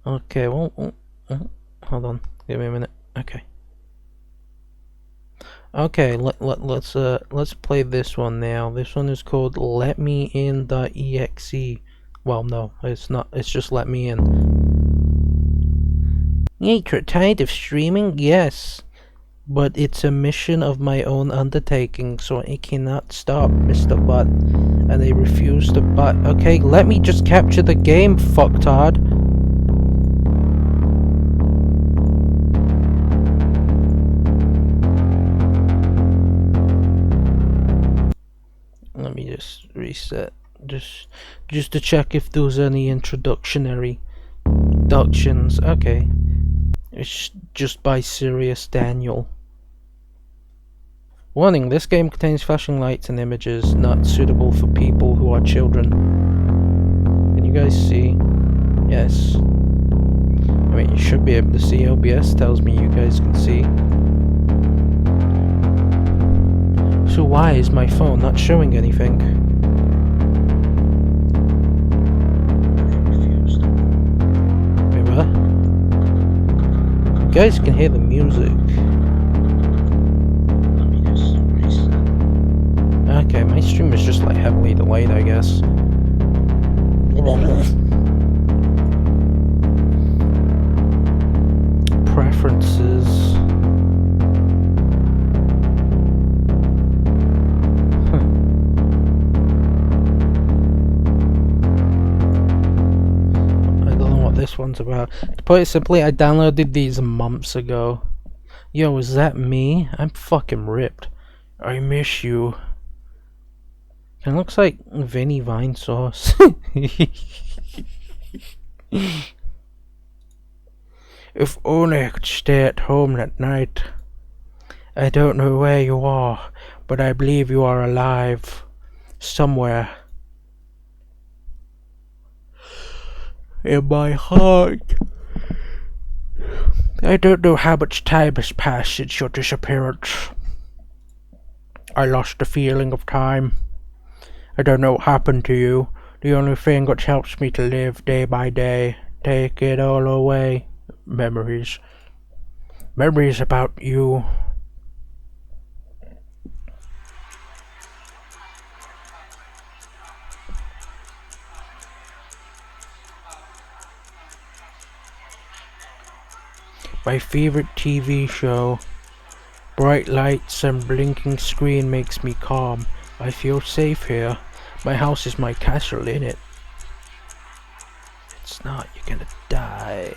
Okay, well, hold on. Give me a minute. Okay. Okay, let's play this one now. This one is called Let Me In.exe. Well, no, it's not. It's just Let Me In. You're tired of streaming? Yes. But it's a mission of my own undertaking, so I cannot stop, Mr. Butt. And I refuse to butt. Okay, let me just capture the game, fucktard. Let me just reset. Just to check if there's any introductions. Okay. It's just by Sirius Daniel. Warning, this game contains flashing lights and images not suitable for people who are children. Can you guys see? Yes. I mean, you should be able to see. OBS tells me you guys can see. So why is my phone not showing anything? Wait, what? You guys can hear the music. Okay, my stream is just like heavily delayed, I guess. Preferences. I don't know what this one's about. To put it simply, I downloaded these months ago. Yo, is that me? I'm fucking ripped. I miss you. It looks like Vinny Vine sauce. If only I could stay at home at night. I don't know where you are, but I believe you are alive. Somewhere. In my heart. I don't know how much time has passed since your disappearance. I lost the feeling of time. I don't know what happened to you. The only thing which helps me to live day by day. Take it all away. Memories. Memories about you. My favorite TV show. Bright lights and blinking screen makes me calm. I feel safe here. My house is my castle, innit? It's not, you're gonna die.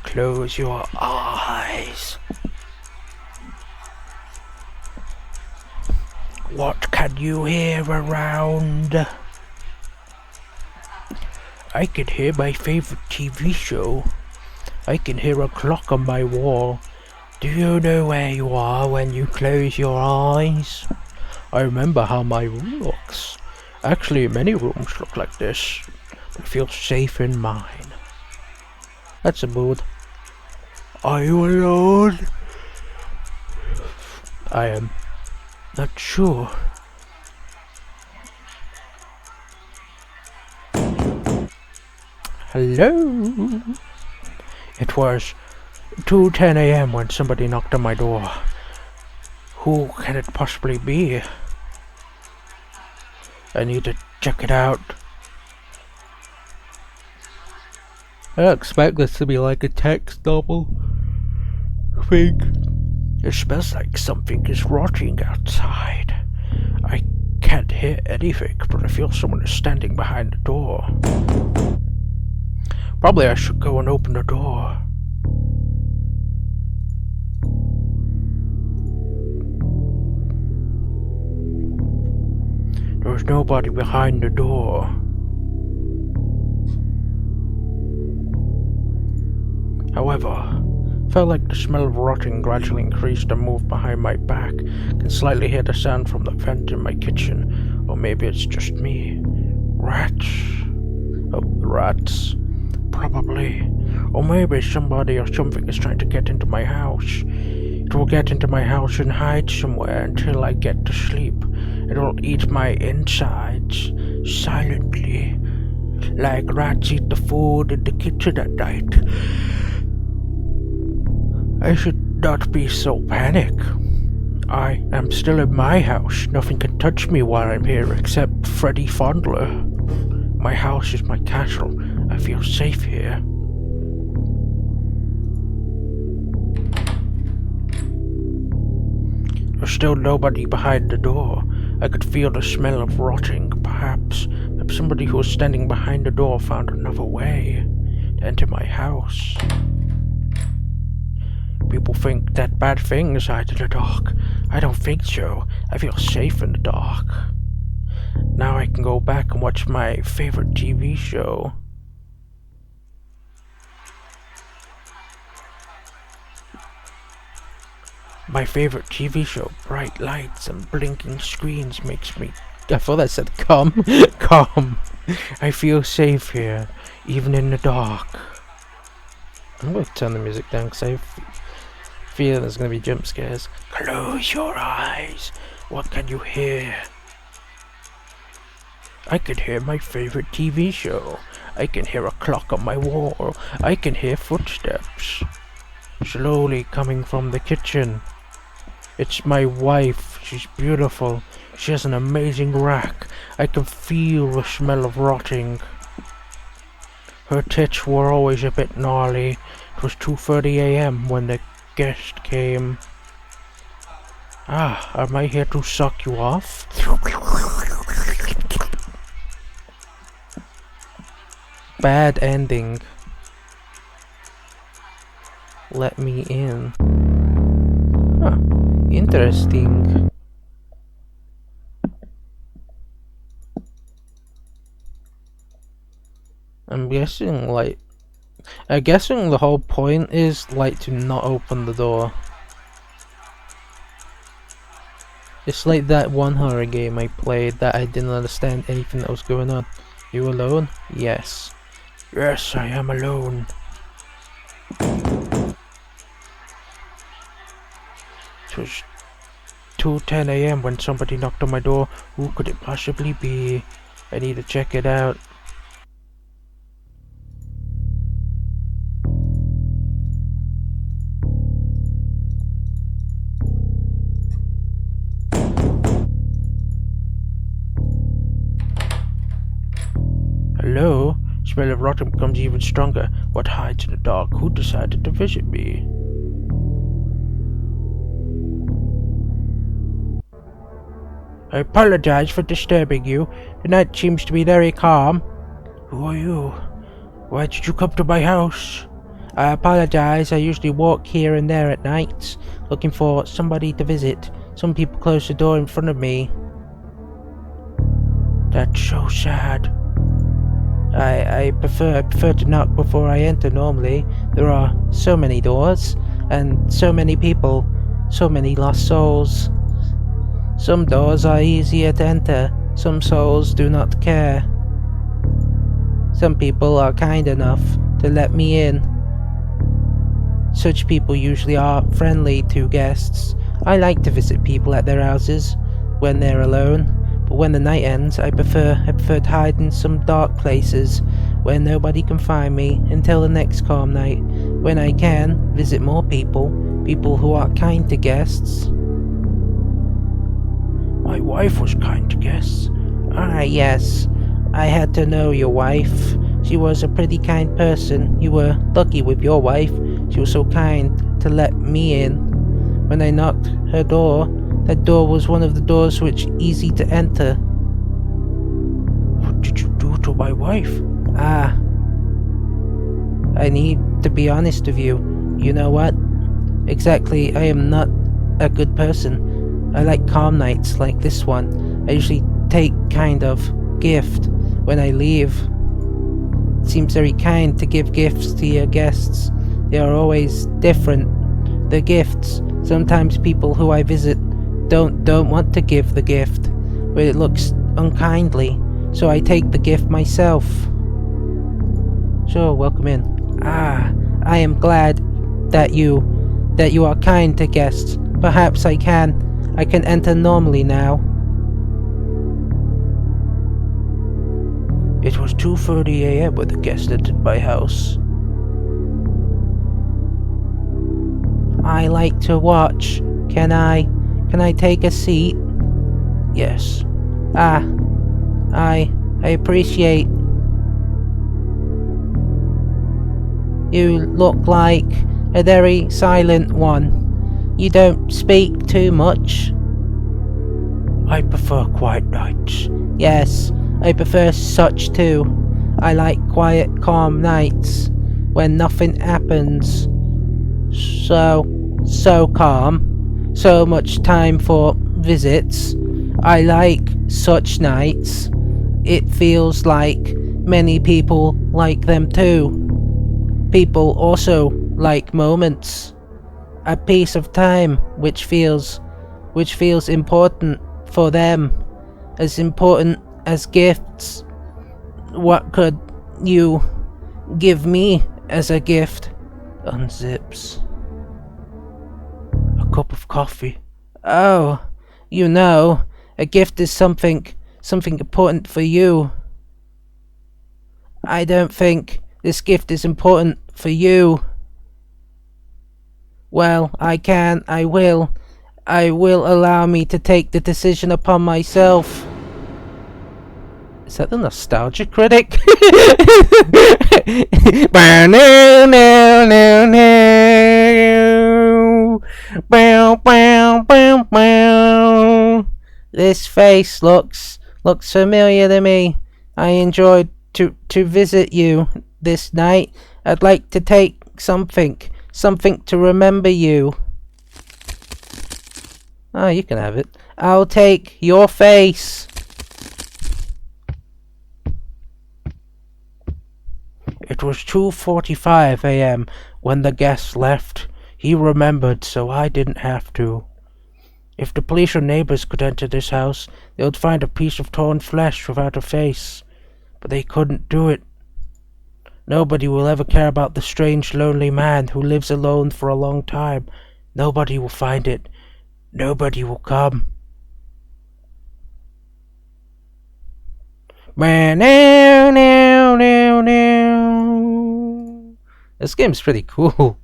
Close your eyes. What can you hear around? I can hear my favorite TV show. I can hear a clock on my wall. Do you know where you are when you close your eyes? I remember how my room looks. Actually, many rooms look like this. I feel safe in mine. That's a mood. Are you alone? I am not sure. Hello? It was 2:10 a.m. when somebody knocked on my door. Who can it possibly be? I need to check it out. I expect this to be like a text novel thing. It smells like something is rotting outside. I can't hear anything, but I feel someone is standing behind the door. Probably I should go and open the door. There's nobody behind the door. However, felt like the smell of rotting gradually increased and moved behind my back. Can slightly hear the sound from the vent in my kitchen, or maybe it's just me. Rats. Oh, rats. Probably. Or maybe somebody or something is trying to get into my house. It will get into my house and hide somewhere until I get to sleep. It will eat my insides silently, like rats eat the food in the kitchen at night. I should not be so panic. I am still in my house. Nothing can touch me while I'm here except Freddy Fondler. My house is my castle. I feel safe here. There's still nobody behind the door. I could feel the smell of rotting. Perhaps somebody who was standing behind the door found another way to enter my house. People think that bad things hide in the dark. I don't think so. I feel safe in the dark. Now I can go back and watch my favorite TV show. My favorite TV show, bright lights and blinking screens makes me... I thought that said calm. Calm. I feel safe here, even in the dark. I'm going to turn the music down because I feel there's going to be jump scares. Close your eyes. What can you hear? I can hear my favorite TV show. I can hear a clock on my wall. I can hear footsteps slowly coming from the kitchen. It's my wife. She's beautiful. She has an amazing rack. I can feel the smell of rotting. Her tits were always a bit gnarly. It was 2:30 a.m. when the guest came. Ah, am I here to suck you off? Bad ending. Let me in. Huh, interesting. I'm guessing the whole point is to not open the door. It's like that one horror game I played that I didn't understand anything that was going on. You alone? Yes. Yes, I am alone. It was 2:10 a.m. when somebody knocked on my door. Who could it possibly be? I need to check it out. Hello? Smell of rotten becomes even stronger. What hides in the dark? Who decided to visit me? I apologize for disturbing you. The night seems to be very calm. Who are you? Why did you come to my house? I apologize. I usually walk here and there at night, looking for somebody to visit. Some people close the door in front of me. That's so sad. I prefer to knock before I enter normally. There are so many doors, and so many people, so many lost souls. Some doors are easier to enter, some souls do not care. Some people are kind enough to let me in. Such people usually are friendly to guests. I like to visit people at their houses when they're alone. But when the night ends, I prefer to hide in some dark places where nobody can find me until the next calm night, when I can visit more people who are kind to guests. My wife was kind to guests. Ah, yes. I had to know your wife. She was a pretty kind person. You were lucky with your wife. She was so kind to let me in. When I knocked her door, that door was one of the doors which easy to enter. What did you do to my wife? Ah. I need to be honest with you. You know what? Exactly, I am not a good person. I like calm nights like this one. I usually take kind of gift when I leave. It seems very kind to give gifts to your guests. They are always different. The gifts. Sometimes people who I visit don't want to give the gift, but it looks unkindly, so I take the gift myself. Sure, welcome in. Ah, I am glad that you that you are kind to guests. Perhaps I can enter normally now. It was 2:30 a.m. when the guest entered my house. I like to watch. Can I take a seat? Yes. I appreciate. You look like a very silent one. You don't speak too much. I prefer quiet nights. Yes, I prefer such too. I like quiet, calm nights when nothing happens. So calm. So much time for visits. I like such nights. It feels like many people like them too. People also like moments. A piece of time which feels important for them. As important as gifts. What could you give me as a gift? Unzips. A cup of coffee. Oh, you know, a gift is something important for you. I don't think this gift is important for you. Well, I will allow me to take the decision upon myself. Is that the Nostalgia Critic? This face looks familiar to me. I enjoyed to visit you this night. I'd like to take something to remember you. Oh, you can have it. I'll take your face. It was 2:45 a.m. when the guest left. He remembered, so I didn't have to. If the police or neighbors could enter this house, they would find a piece of torn flesh without a face. But they couldn't do it. Nobody will ever care about the strange, lonely man who lives alone for a long time. Nobody will find it. Nobody will come. This game's pretty cool.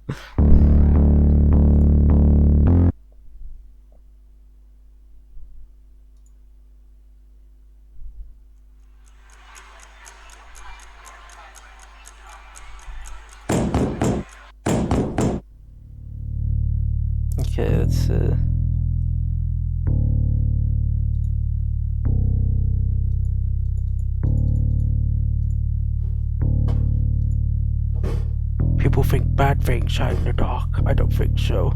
Okay, let's People think bad things hide in the dark. I don't think so.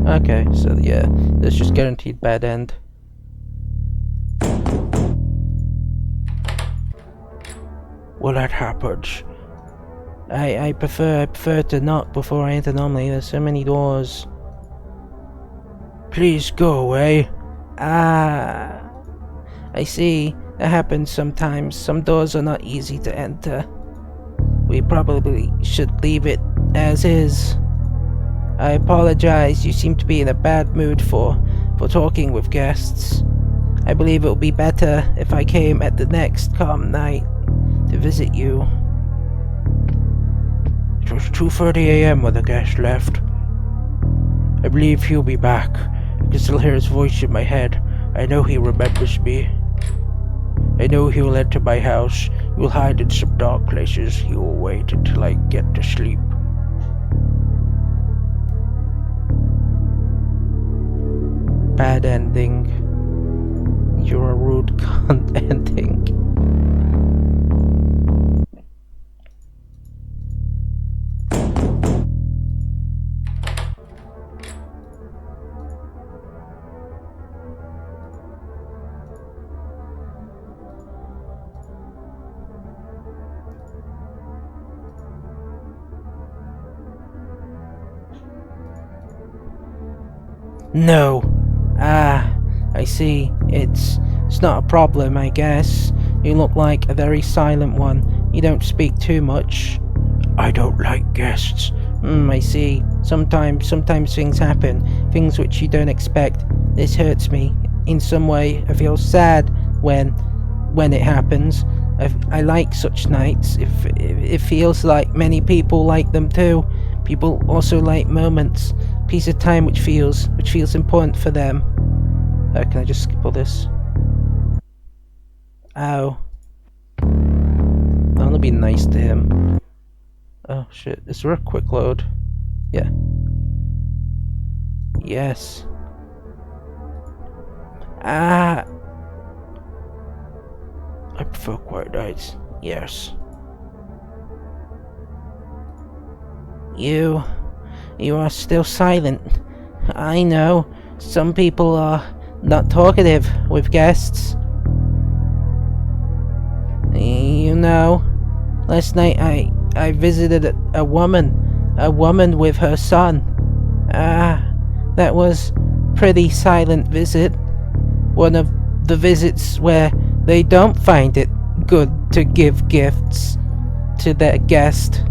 Okay, so yeah, there's just guaranteed bad end. Well, that happens. I prefer to knock before I enter normally. There's so many doors. Please go away. I see. That happens sometimes. Some doors are not easy to enter. We probably should leave it as is. I apologize. You seem to be in a bad mood for talking with guests. I believe it would be better if I came at the next calm night to visit you. It was 2:30 a.m. when the guest left. I believe he'll be back. I can still hear his voice in my head. I know he remembers me. I know he will enter my house. He will hide in some dark places. He will wait until I get to sleep. Bad ending. You're a rude cunt ending. No. I see. It's not a problem, I guess. You look like a very silent one. You don't speak too much. I don't like guests. I see. Sometimes things happen, things which you don't expect. This hurts me in some way. I feel sad when it happens. I like such nights. It feels like many people like them too. People also like moments, piece of time which feels important for them. Can I just skip all this? Ow. That'll be nice to him. Oh shit, is there a quick load? Yeah. Yes. Ah! I prefer quiet nights. Yes. You are still silent. I know. Some people are not talkative with guests. You know, last night I visited a woman with her son. That was pretty silent visit. One of the visits where they don't find it good to give gifts to their guest.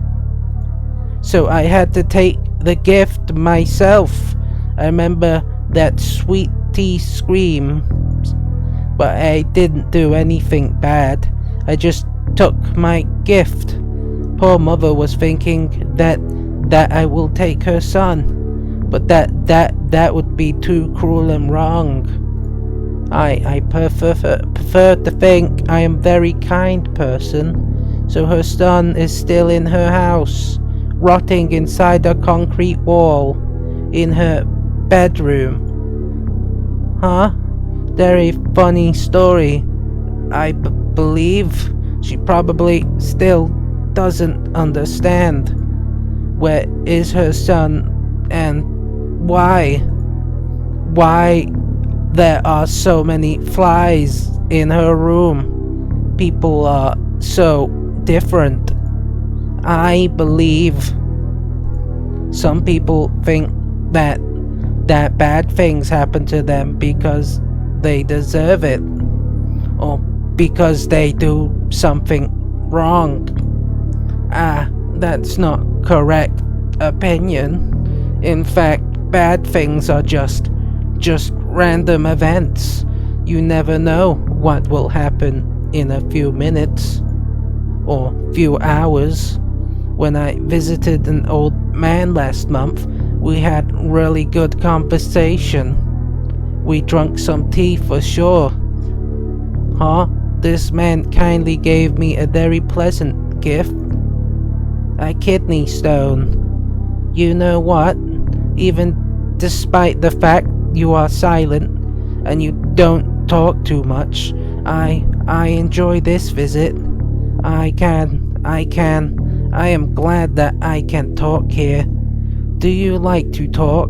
So I had to take the gift myself. I remember that sweetie scream, but I didn't do anything bad. I just took my gift. Poor mother was thinking that I will take her son, but that would be too cruel and wrong. I prefer to think I am very kind person. So her son is still in her house, rotting inside a concrete wall, in her bedroom. Huh? Very funny story. I believe she probably still doesn't understand. Where is her son and why there are so many flies in her room? People are so different. I believe some people think that bad things happen to them because they deserve it, or because they do something wrong. That's not correct opinion. In fact, bad things are just random events. You never know what will happen in a few minutes or few hours. When I visited an old man last month, we had really good conversation. We drank some tea for sure. Huh? This man kindly gave me a very pleasant gift. A kidney stone. You know what? Even despite the fact you are silent and you don't talk too much, I enjoy this visit. I am glad that I can talk here. Do you like to talk?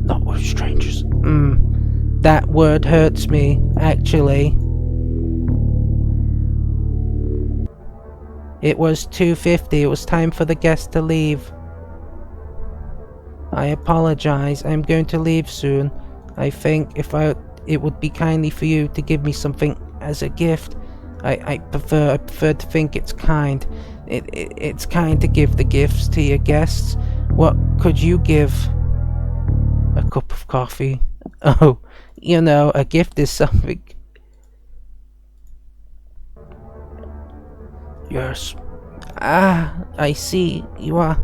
Not with strangers. That word hurts me, actually. It was 2:50. It was time for the guest to leave. I apologize. I'm going to leave soon. I think it would be kindly for you to give me something as a gift. I prefer to think it's kind. It's kind to give the gifts to your guests. What could you give? A cup of coffee. Oh, you know, a gift is something. Yes. I see. You are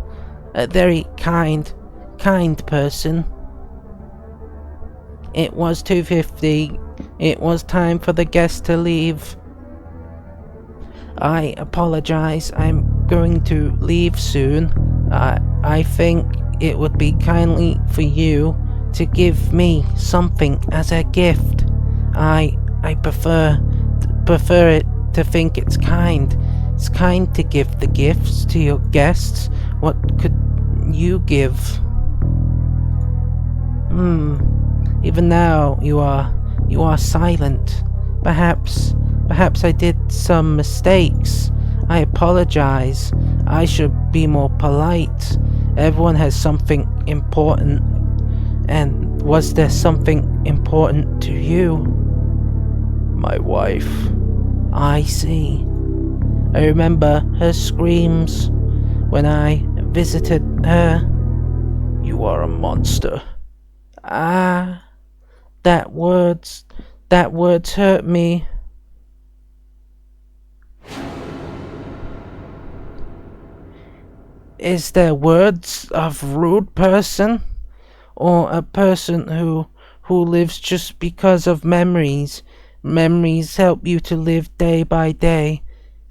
a very kind person. It was 2:50. It was time for the guest to leave. I apologize. I'm going to leave soon. I think it would be kindly for you to give me something as a gift. I prefer it to think it's kind. It's kind to give the gifts to your guests. What could you give? Even now you are silent. Perhaps I did some mistakes. I apologize. I should be more polite. Everyone has something important. And was there something important to you? My wife. I see. I remember her screams when I visited her. You are a monster. Ah, that words hurt me. Is there words of rude person? Or a person who lives just because of memories? Memories help you to live day by day,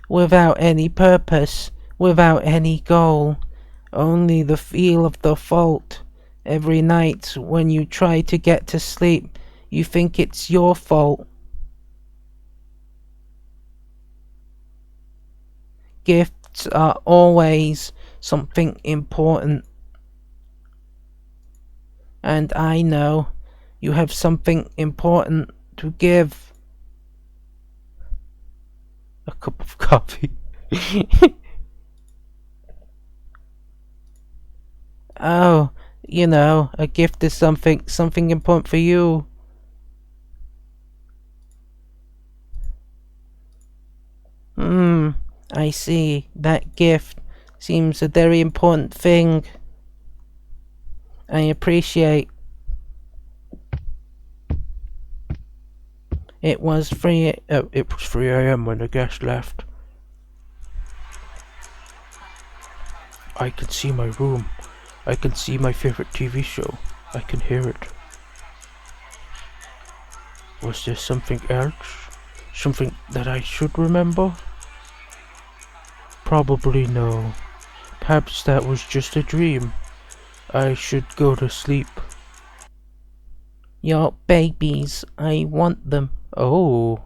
without any purpose, without any goal, only the feel of the fault. Every night when you try to get to sleep, you think it's your fault. Gifts are always something important. And I know you have something important to give. A cup of coffee. Oh, a gift is something important for you. I see. That gift seems a very important thing. I appreciate. It was 3 It was 3 a.m. when the guest left. I can see my room. I can see my favorite TV show. I can hear it. Was there something else? Something that I should remember? Probably no. Perhaps that was just a dream. I should go to sleep. Your babies. I want them. Oh.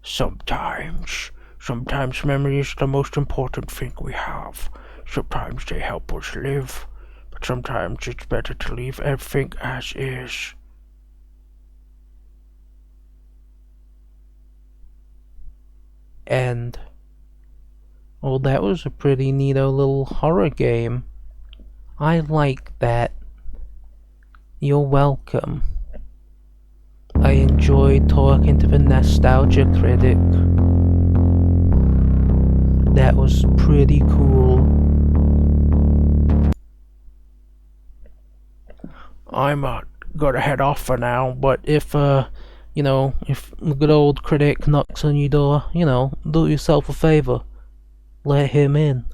Sometimes memory is the most important thing we have. Sometimes they help us live, but sometimes it's better to leave everything as is. And well, that was a pretty neato little horror game. I like that. You're welcome. I enjoyed talking to the Nostalgia Critic. That was pretty cool. I'm gotta head off for now, but if the good old critic knocks on your door, Do yourself a favor. Let him in.